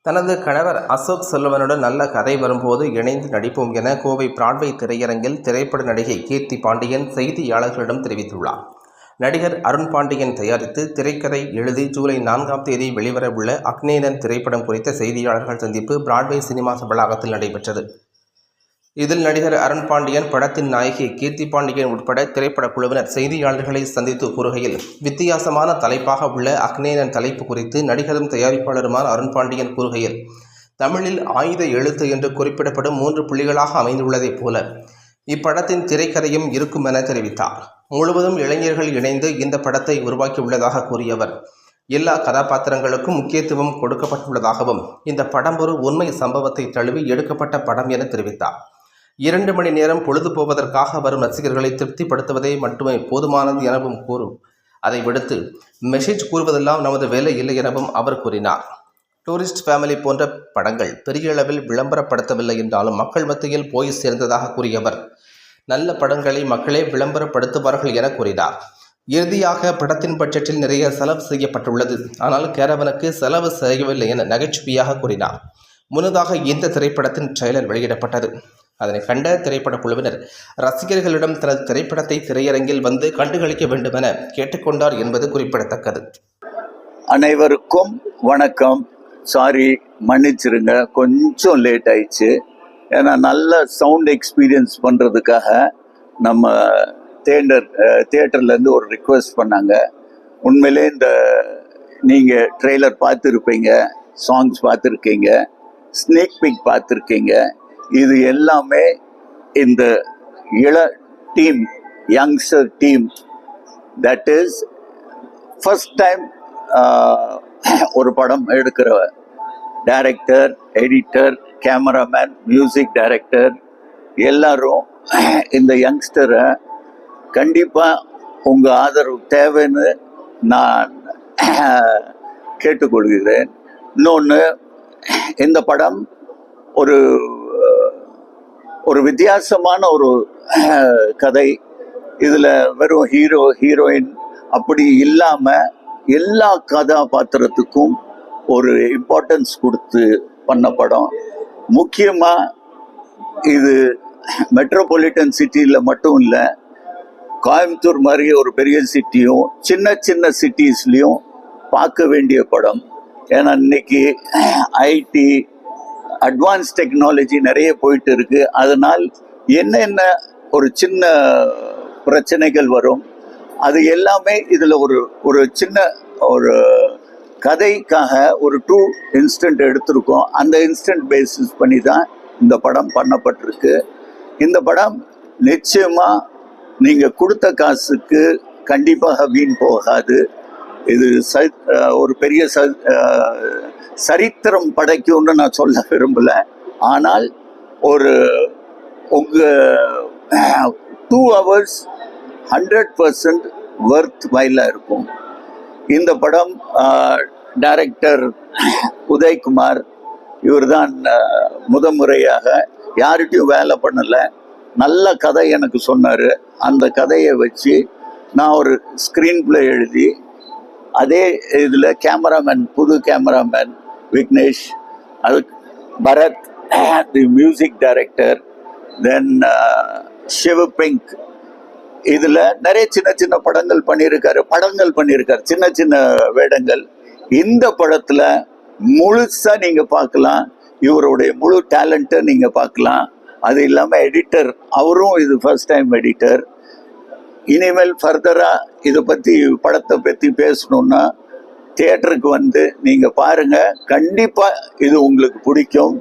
தனது கணவர் அசோக் செல்வனுடன் நல்ல கதை வரும்போது இணைந்து நடிப்போம் என கோவை பிராட்வே திரையரங்கில் திரைப்பட நடிகை கீர்த்தி பாண்டியன் செய்தியாளர்களிடம் தெரிவித்துள்ளார். நடிகர் அருண் பாண்டியன் தயாரித்து திரைக்கதை எழுதி ஜூலை 4ஆம் தேதி வெளிவரவுள்ள அக்னேனன் திரைப்படம் குறித்த செய்தியாளர்கள் சந்திப்பு பிராட்வே சினிமாஸ் வளாகத்தில் நடைபெற்றது. இதில் நடிகர் அருண் பாண்டியன், படத்தின் நாயகி கீர்த்தி பாண்டியன் உட்பட திரைப்பட குழுவினர் செய்தியாளர்களை சந்தித்து கூறுகையில், வித்தியாசமான தலைப்பாக உள்ள அக்னேனன் தலைப்பு குறித்து நடிகரும் தயாரிப்பாளருமான அருண் பாண்டியன் கூறுகையில், தமிழில் ஆயுத எழுத்து என்று குறிப்பிடப்படும் 3 புள்ளிகளாக அமைந்துள்ளதைப் போல இப்படத்தின் திரைக்கதையும் இருக்கும் என தெரிவித்தார். முழுவதும் இளைஞர்கள் இணைந்து இந்த படத்தை உருவாக்கியுள்ளதாக கூறியவர், எல்லா கதாபாத்திரங்களுக்கும் முக்கியத்துவம் கொடுக்கப்பட்டுள்ளதாகவும் இந்த படம் ஒரு உண்மை சம்பவத்தை தழுவி எடுக்கப்பட்ட படம் என தெரிவித்தார். 2 மணி நேரம் பொழுது போவதற்காக வரும் ரசிகர்களை திருப்திப்படுத்துவதே மட்டுமே போதுமானது எனவும் கூறும். அதை விடுத்து மெசேஜ் கூறுவதெல்லாம் நமது வேலை இல்லை எனவும் அவர் கூறினார். டூரிஸ்ட் ஃபேமிலி போன்ற படங்கள் பெரிய அளவில் விளம்பரப்படுத்தவில்லை என்றாலும் மக்கள் மத்தியில் போய் சேர்ந்ததாக கூறியவர், நல்ல படங்களை மக்களே விளம்பரப்படுத்துவார்கள் என கூறினார். இறுதியாக படத்தின் பட்ஜெட்டில் நிறைய செலவு செய்யப்பட்டுள்ளது, ஆனால் கேரவனுக்கு செலவு செய்யவில்லை என நகைச்சுவையாக கூறினார். முன்னதாக இந்த திரைப்படத்தின் ட்ரெய்லர் வெளியிடப்பட்டது. அதனை கண்ட திரைப்பட குழுவினர் ரசிகர்களிடம் தனது திரைப்படத்தை திரையரங்கில் வந்து கண்டுகளிக்க வேண்டும் என கேட்டுக்கொண்டார் என்பது குறிப்பிடத்தக்கது. அனைவருக்கும் வணக்கம். சாரி, மன்னிச்சிருங்க, கொஞ்சம் லேட் ஆயிடுச்சு. ஏன்னா நல்ல சவுண்ட் எக்ஸ்பீரியன்ஸ் பண்ணுறதுக்காக நம்ம தியேட்டர்லேருந்து ஒரு ரிக்வெஸ்ட் பண்ணாங்க. உண்மையிலே நீங்கள் ட்ரெய்லர் பார்த்துருப்பீங்க, சாங்ஸ் பார்த்துருக்கீங்க, ஸ்னேக் பிக் பார்த்துருக்கீங்க. இது எல்லாமே இந்த team, youngster team, that is first time ஒரு படம் எடுக்கிற director, editor, cameraman, music director எல்லாரும் இந்த யங்ஸ்டரை கண்டிப்பாக உங்கள் ஆதரவு தேவைன்னு நான் கேட்டுக்கொள்கிறேன். இன்னொன்று, இந்த படம் ஒரு வித்தியாசமான ஒரு கதை. இதில் வெறும் ஹீரோ ஹீரோயின் அப்படி இல்லாமல் எல்லா கதாபாத்திரத்துக்கும் ஒரு இம்பார்ட்டன்ஸ் கொடுத்து பண்ண படம். முக்கியமாக இது மெட்ரோபாலிட்டன் சிட்டியில் மட்டும் இல்லை, கோயம்புத்தூர் மாதிரி ஒரு பெரிய சிட்டியும் சின்ன சின்ன சிட்டிஸ்லேயும் பார்க்க வேண்டிய படம். ஏன்னா இன்னைக்கு ஐடி அட்வான்ஸ் டெக்னாலஜி நிறைய போயிட்டு இருக்கு. அதனால் என்னென்ன ஒரு சின்ன பிரச்சனைகள் வரும், அது எல்லாமே இதில் ஒரு சின்ன ஒரு கதைக்காக ஒரு 2 இன்ஸ்டன்ட் எடுத்திருக்கோம். அந்த இன்ஸ்டன்ட் பேசிஸ் பண்ணி தான் இந்த படம் பண்ணப்பட்டிருக்கு. இந்த படம் நிச்சயமாக நீங்கள் கொடுத்த காசுக்கு கண்டிப்பாக வீண் போகாது. இது ஒரு பெரிய சரித்திரம் படைக்கும்னு நான் சொல்ல விரும்பல. ஆனால் உங்கள் 2 hours 100% வர்த் வைலாக இருக்கும். இந்த படம் டைரக்டர் உதய்குமார், இவர் தான் முதன்முறையாக யார்கிட்டையும் வேலை பண்ணலை. நல்ல கதை எனக்கு சொன்னார். அந்த கதையை வச்சு நான் ஒரு ஸ்க்ரீன் பிளே எழுதி, அதே இதில் கேமராமேன், புது கேமராமேன் விக்னேஷ், அது பரத் தி மியூசிக் டைரக்டர், தென் சிவபிங்க். இதில் நிறைய சின்ன சின்ன படங்கள் பண்ணியிருக்காரு, சின்ன சின்ன வேடங்கள். இந்த படத்தில் முழுசாக நீங்கள் பார்க்கலாம், இவருடைய முழு டேலண்ட்டை நீங்கள் பார்க்கலாம். அது இல்லாமல் எடிட்டர், அவரும் இது ஃபர்ஸ்ட் டைம் எடிட்டர். இனிமேல் ஃபர்தராக இதை பற்றி, படத்தை பற்றி பேசணுன்னா தியேட்டருக்கு வந்து நீங்கள் பாருங்கள். கண்டிப்பாக இது உங்களுக்கு பிடிக்கும்.